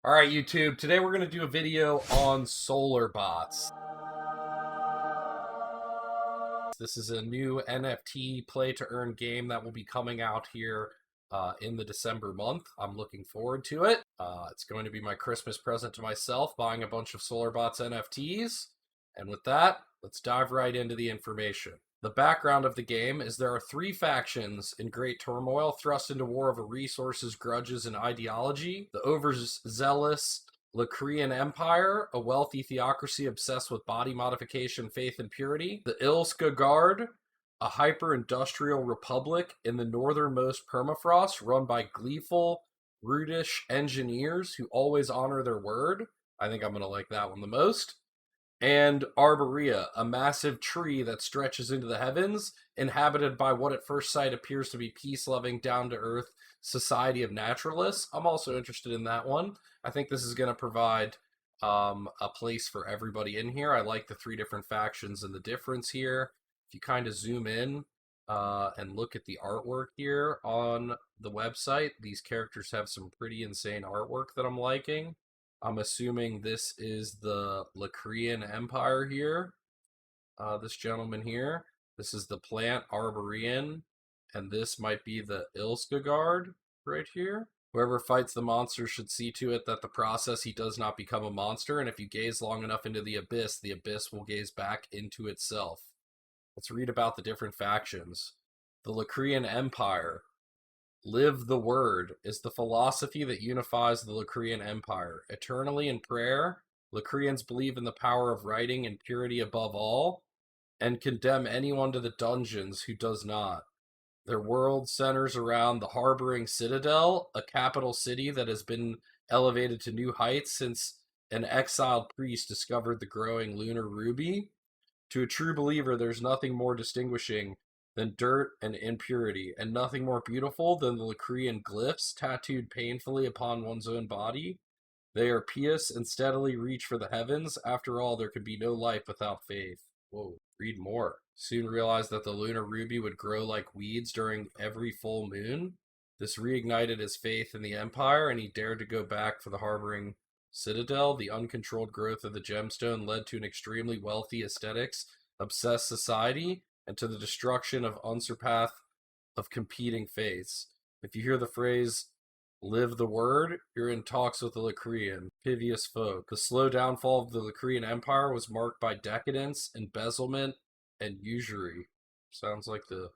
All right, YouTube. Today we're going to do a video on Solarbots. This is a new NFT play-to-earn game that will be coming out here in the December month. I'm looking forward to it. It's going to be my Christmas present to myself, buying a bunch of Solarbots NFTs. And with that, let's dive right into the information. The background of the game is there are three factions in great turmoil, thrust into war over resources, grudges, and ideology. The overzealous Locrian Empire, a wealthy theocracy obsessed with body modification, faith, and purity. The Ilska Guard, a hyper-industrial republic in the northernmost permafrost run by gleeful, brutish engineers who always honor their word. I think I'm going to like that one the most. And Arborea, a massive tree that stretches into the heavens, inhabited by what at first sight appears to be peace-loving, down-to-earth society of naturalists. I'm also interested in that one. I think this is going to provide a place for everybody in here. I like the three different factions and the difference here. If you kind of zoom in and look at the artwork here on the website, these characters have some pretty insane artwork that I'm liking. I'm assuming this is the Locrian Empire here. This gentleman here. This is the plant Arborean. And this might be the Ilska Guard right here. Whoever fights the monster should see to it that the process he does not become a monster, and if you gaze long enough into the abyss will gaze back into itself. Let's read about the different factions. The Locrian Empire. Live the Word is the philosophy that unifies the Locrian Empire. Eternally in prayer, Locrians believe in the power of writing and purity above all, and condemn anyone to the dungeons who does not. Their world centers around the harboring Citadel, a capital city that has been elevated to new heights since an exiled priest discovered the growing lunar ruby. To a true believer, there's nothing more distinguishing than dirt and impurity, and nothing more beautiful than the Locrian glyphs tattooed painfully upon one's own body. They are pious and steadily reach for the heavens. After all, there could be no life without faith. Whoa, read more. Soon realized that the lunar ruby would grow like weeds during every full moon. This reignited his faith in the Empire, and he dared to go back for the harboring Citadel. The uncontrolled growth of the gemstone led to an extremely wealthy, aesthetics obsessed society and to the destruction of unsurpassed of competing faiths. If you hear the phrase live the word, you're in talks with the Locrian, pivious folk. The slow downfall of the Locrian Empire was marked by decadence, embezzlement, and usury. Sounds like the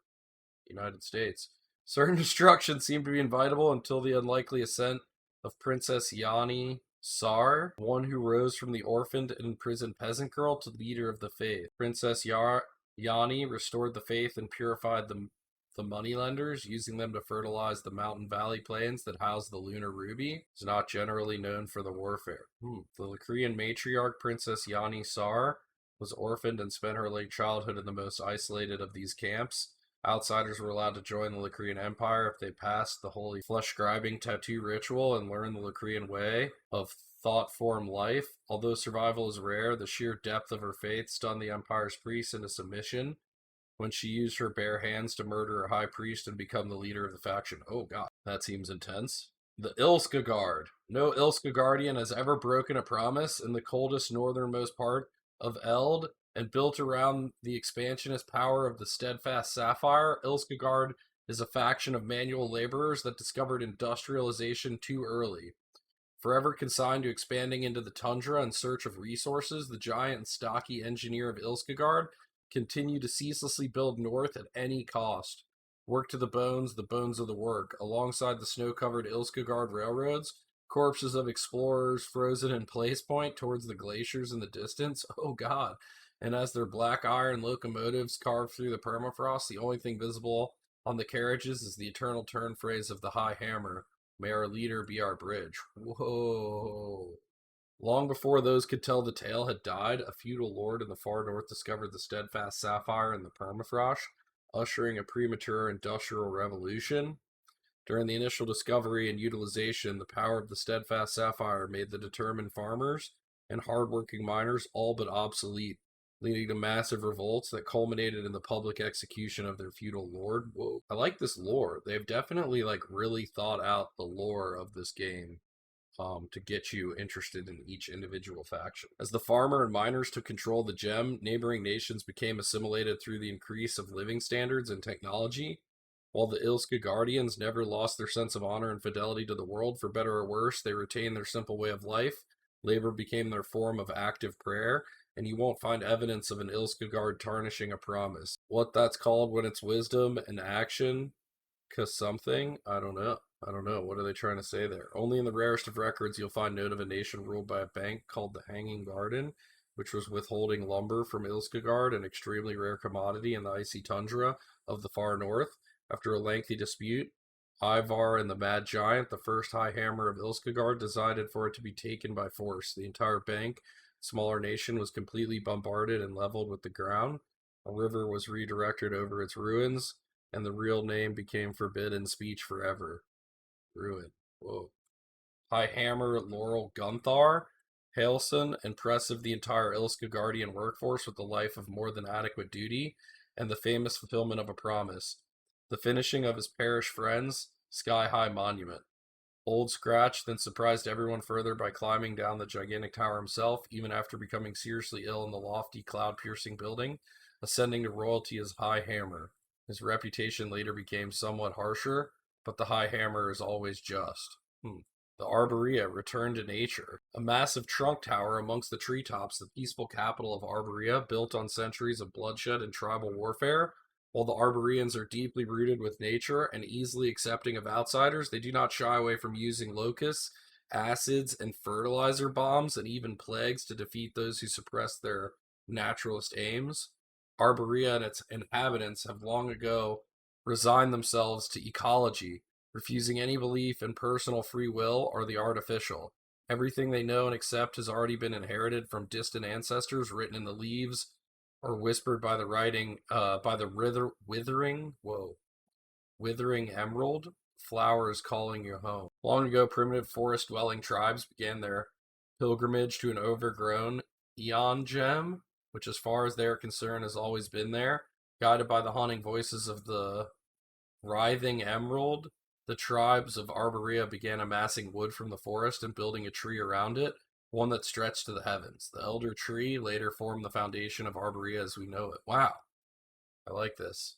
United States. Certain destruction seemed to be inevitable until the unlikely ascent of Princess Yani Sar, one who rose from the orphaned and imprisoned peasant girl to leader of the faith. Princess Yani restored the faith and purified the moneylenders, using them to fertilize the mountain valley plains that house the lunar ruby. Is not generally known for the warfare. The Locrian matriarch, Princess Yani Sar, was orphaned and spent her late childhood in the most isolated of these camps. Outsiders were allowed to join the Locrian Empire if they passed the holy flesh-scribing tattoo ritual and learned the Locrian way of thought-form life. Although survival is rare, the sheer depth of her faith stunned the Empire's priests into submission when she used her bare hands to murder a high priest and become the leader of the faction. Oh god, that seems intense. The Ilska Guard. No Ilska Guardian has ever broken a promise in the coldest northernmost part of Eld, and built around the expansionist power of the steadfast Sapphire. Ilska Guard is a faction of manual laborers that discovered industrialization too early. Forever consigned to expanding into the tundra in search of resources, the giant and stocky engineer of Ilskagard continue to ceaselessly build north at any cost. Work to the bones of the work. Alongside the snow-covered Ilskagard railroads, corpses of explorers frozen in place point towards the glaciers in the distance. Oh god. And as their black iron locomotives carve through the permafrost, the only thing visible on the carriages is the eternal turn phrase of the high hammer. May our leader be our bridge. Whoa. Long before those could tell the tale had died, a feudal lord in the far north discovered the steadfast sapphire in the permafrost, ushering a premature industrial revolution. During the initial discovery and utilization, the power of the steadfast sapphire made the determined farmers and hardworking miners all but obsolete, leading to massive revolts that culminated in the public execution of their feudal lord. Whoa. I like this lore. They've definitely really thought out the lore of this game. to get you interested in each individual faction. As the farmer and miners took control of the gem, neighboring nations became assimilated through the increase of living standards and technology. While the Ilska Guardians never lost their sense of honor and fidelity to the world, for better or worse, they retained their simple way of life. Labor became their form of active prayer, and you won't find evidence of an Ilskagard tarnishing a promise. What that's called when it's wisdom and action, cause something, I don't know. I don't know. What are they trying to say there? Only in the rarest of records you'll find note of a nation ruled by a bank called the Hanging Garden, which was withholding lumber from Ilskagard, an extremely rare commodity in the icy tundra of the far north. After a lengthy dispute, Ivar and the Mad Giant, the first High Hammer of Ilskagard, decided for it to be taken by force. The entire bank, smaller nation, was completely bombarded and leveled with the ground. A river was redirected over its ruins, and the real name became forbidden speech forever. Ruin. Whoa. High Hammer Laurel Gunthar, Hailson, impressive the entire Ilska Guardian workforce with the life of more than adequate duty, and the famous fulfillment of a promise. The finishing of his perished friends, Sky High Monument. Old Scratch then surprised everyone further by climbing down the gigantic tower himself, even after becoming seriously ill in the lofty, cloud-piercing building, ascending to royalty as High Hammer. His reputation later became somewhat harsher, but the High Hammer is always just. The Arborea returned to nature. A massive trunk tower amongst the treetops, the peaceful capital of Arborea, built on centuries of bloodshed and tribal warfare. While the Arboreans are deeply rooted with nature and easily accepting of outsiders, they do not shy away from using locusts, acids, and fertilizer bombs, and even plagues to defeat those who suppress their naturalist aims. Arborea and its inhabitants have long ago resigned themselves to ecology, refusing any belief in personal free will or the artificial. Everything they know and accept has already been inherited from distant ancestors, written in the leaves or whispered by the withering emerald. Flowers calling you home. Long ago, primitive forest-dwelling tribes began their pilgrimage to an overgrown eon gem, which, as far as they're concerned, has always been there. Guided by the haunting voices of the writhing emerald, the tribes of Arborea began amassing wood from the forest and building a tree around it, one that stretched to the heavens. The elder tree later formed the foundation of Arborea as we know it. Wow, I like this.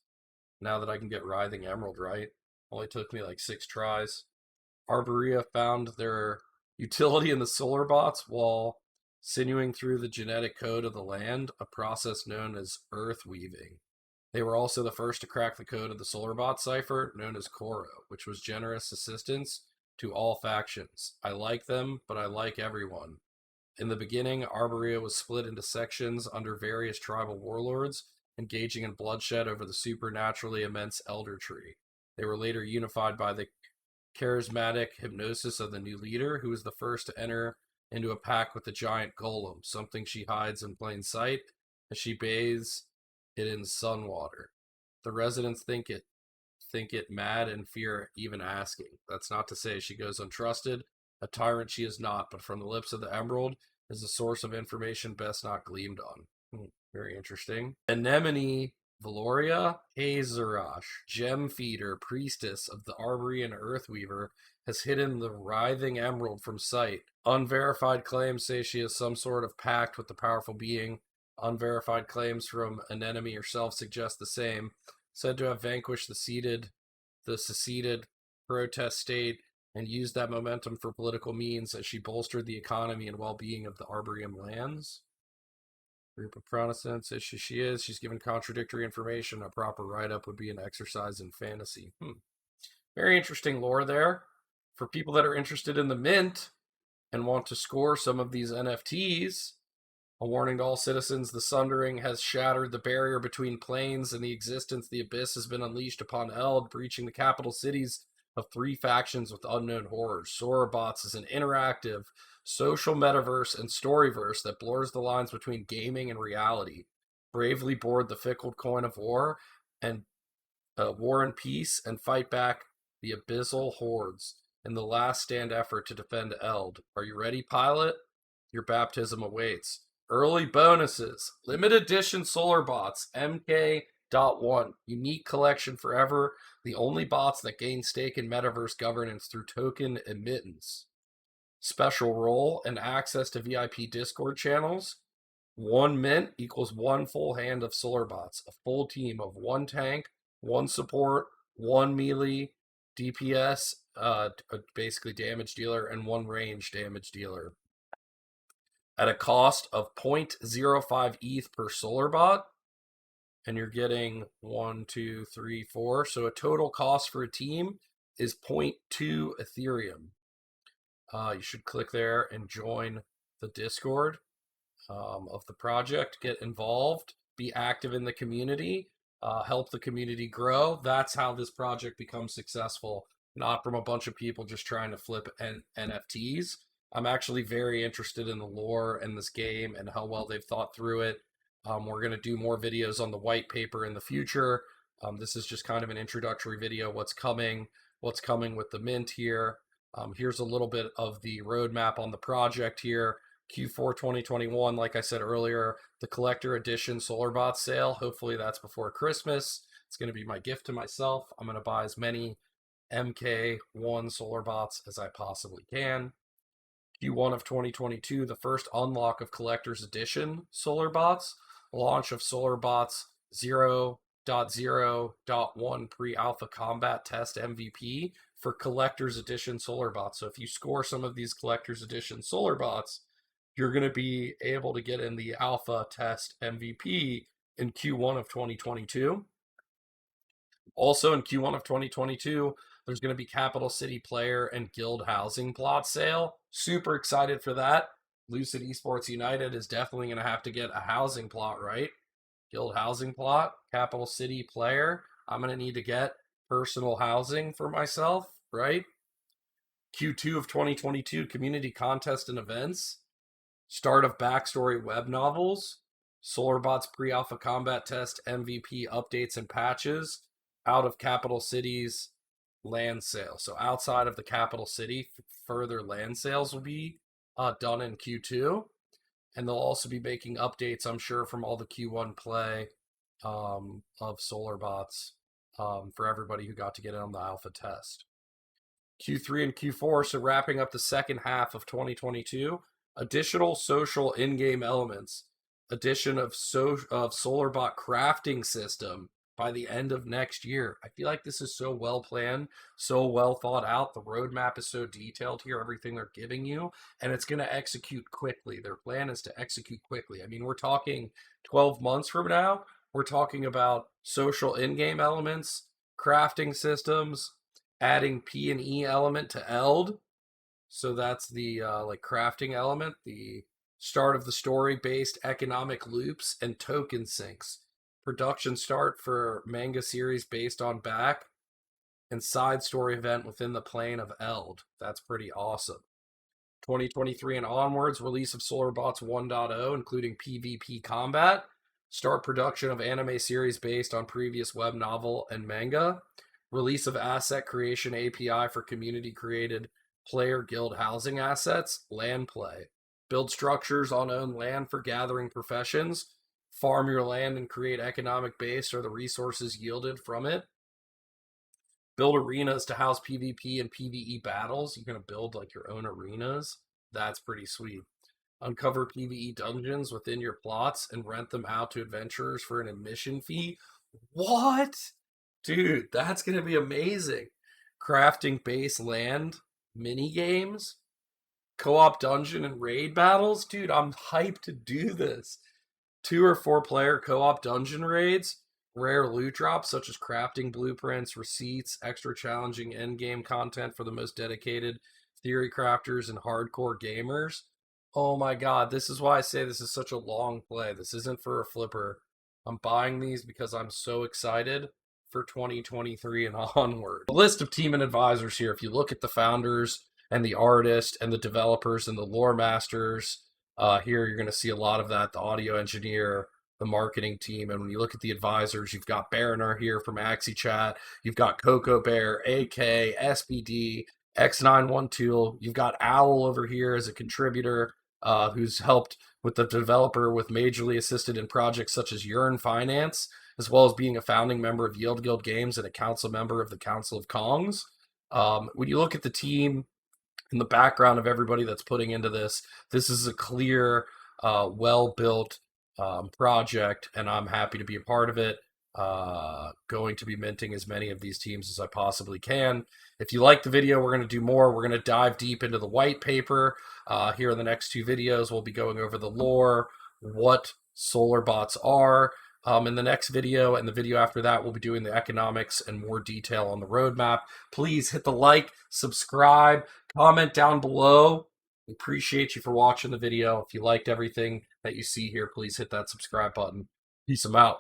Now that I can get writhing emerald right, only took me like 6 tries. Arborea found their utility in the Solarbots while sinuing through the genetic code of the land, a process known as earth weaving. They were also the first to crack the code of the Solarbot cipher, known as Koro, which was generous assistance to all factions. I like them, but I like everyone. In the beginning, Arborea was split into sections under various tribal warlords, engaging in bloodshed over the supernaturally immense Elder Tree. They were later unified by the charismatic hypnosis of the new leader, who was the first to enter into a pact with the giant golem, something she hides in plain sight as she bathes it in sun water. The residents think it mad and fear even asking. That's not to say she goes untrusted. A tyrant she is not, but from the lips of the Emerald is a source of information best not gleamed on. Very interesting. Anemone Valoria Hazarash, gem feeder, priestess of the Arborean Earthweaver, has hidden the writhing emerald from sight. Unverified claims say she has some sort of pact with the powerful being. Unverified claims from Anemone herself suggest the same. Said to have vanquished the seceded protest state and used that momentum for political means as she bolstered the economy and well-being of the Arborean lands. Group of Protestants, as she is, she's given contradictory information. A proper write-up would be an exercise in fantasy. Very interesting lore there. For people that are interested in the mint and want to score some of these NFTs, a warning to all citizens, the Sundering has shattered the barrier between planes and the existence. The abyss has been unleashed upon Eld, breaching the capital cities of 3 factions with unknown horrors. Solarbots is an interactive social metaverse and storyverse that blurs the lines between gaming and reality. Bravely board the fickle coin of war and war and peace and fight back the abyssal hordes in the last stand effort to defend Eld. Are you ready, pilot? Your baptism awaits. Early bonuses. Limited edition Solarbots MK.1. Unique collection forever. The only bots that gain stake in metaverse governance through token emittance. special role, and access to VIP Discord channels. 1 mint equals 1 full hand of Solarbots, a full team of 1 tank, 1 support, 1 melee, DPS, basically damage dealer, and 1 range damage dealer. At a cost of 0.05 ETH per Solarbot, and you're getting 1, 2, 3, 4. So a total cost for a team is 0.2 Ethereum. You should click there and join the Discord of the project, get involved, be active in the community, help the community grow. That's how this project becomes successful, not from a bunch of people just trying to flip NFTs. I'm actually very interested in the lore and this game and how well they've thought through it. We're going to do more videos on the white paper in the future. This is just kind of an introductory video, what's coming with the mint here. Here's a little bit of the roadmap on the project here. Q4 2021, like I said earlier, the collector edition Solarbots sale. Hopefully that's before Christmas. It's going to be my gift to myself. I'm going to buy as many MK1 Solarbots as I possibly can. Q1 of 2022, the first unlock of collector's edition Solarbots. Launch of Solarbots 0.0.1 pre-alpha combat test MVP for collector's edition Solarbots. So if you score some of these collector's edition Solarbots, you're going to be able to get in the alpha test MVP in Q1 of 2022. Also in Q1 of 2022, there's going to be Capital City Player and Guild Housing Plot sale. Super excited for that. Lucid Esports United is definitely going to have to get a housing plot, right? Guild Housing Plot, Capital City Player. I'm going to need to get personal housing for myself, right? Q2 of 2022, community contest and events. Start of backstory web novels. Solarbots pre-alpha combat test MVP updates and patches. Out of capital cities land sale. So outside of the capital city, further land sales will be done in Q2. And they'll also be making updates, I'm sure, from all the Q1 play of Solarbots for everybody who got to get in on the alpha test. Q3 and Q4, so wrapping up the second half of 2022, additional social in-game elements, addition of Solarbot crafting system by the end of next year. I feel like this is so well planned, so well thought out. The roadmap is so detailed here, everything they're giving you, and it's going to execute quickly. Their plan is to execute quickly. I mean, we're talking 12 months from now. We're talking about social in-game elements, crafting systems, adding P2E element to Eld. So that's the like crafting element, the start of the story based economic loops and token sinks. Production start for manga series based on back and side story event within the plane of Eld. That's pretty awesome. 2023 and onwards, release of Solarbots 1.0, including PvP combat. Start production of anime series based on previous web novel and manga. Release of asset creation API for community created player guild housing assets. Land play. Build structures on own land for gathering professions. Farm your land and create economic base or the resources yielded from it. Build arenas to house PvP and PvE battles. You're going to build like your own arenas. That's pretty sweet. Uncover PvE dungeons within your plots and rent them out to adventurers for an admission fee. What? Dude, that's going to be amazing. Crafting base land mini games, co-op dungeon and raid battles. Dude, I'm hyped to do this. 2 or 4 player co-op dungeon raids, rare loot drops such as crafting blueprints, receipts, extra challenging endgame content for the most dedicated theory crafters and hardcore gamers. Oh my god, this is why I say this is such a long play. This isn't for a flipper. I'm buying these because I'm so excited for 2023 and onward. The list of team and advisors here, if you look at the founders and the artist and the developers and the lore masters, here you're going to see a lot of that, the audio engineer, the marketing team. And when you look at the advisors, you've got Baranar here from AxiChat, you've got Coco Bear, AK, SBD, X912, you've got Owl over here as a contributor who's helped with the developer with majorly assisted in projects such as Yearn Finance, as well as being a founding member of Yield Guild Games and a council member of the Council of Kongs. When you look at the team, in the background of everybody that's putting into this. This is a clear, well-built project, and I'm happy to be a part of it. Going to be minting as many of these teams as I possibly can. If you like the video, we're going to do more. We're going to dive deep into the white paper. Here in the next 2 videos, we'll be going over the lore, what Solarbots are. In the next video and the video after that, we'll be doing the economics and more detail on the roadmap. Please hit the like, subscribe, comment down below. We appreciate you for watching the video. If you liked everything that you see here, please hit that subscribe button. Peace 'em out.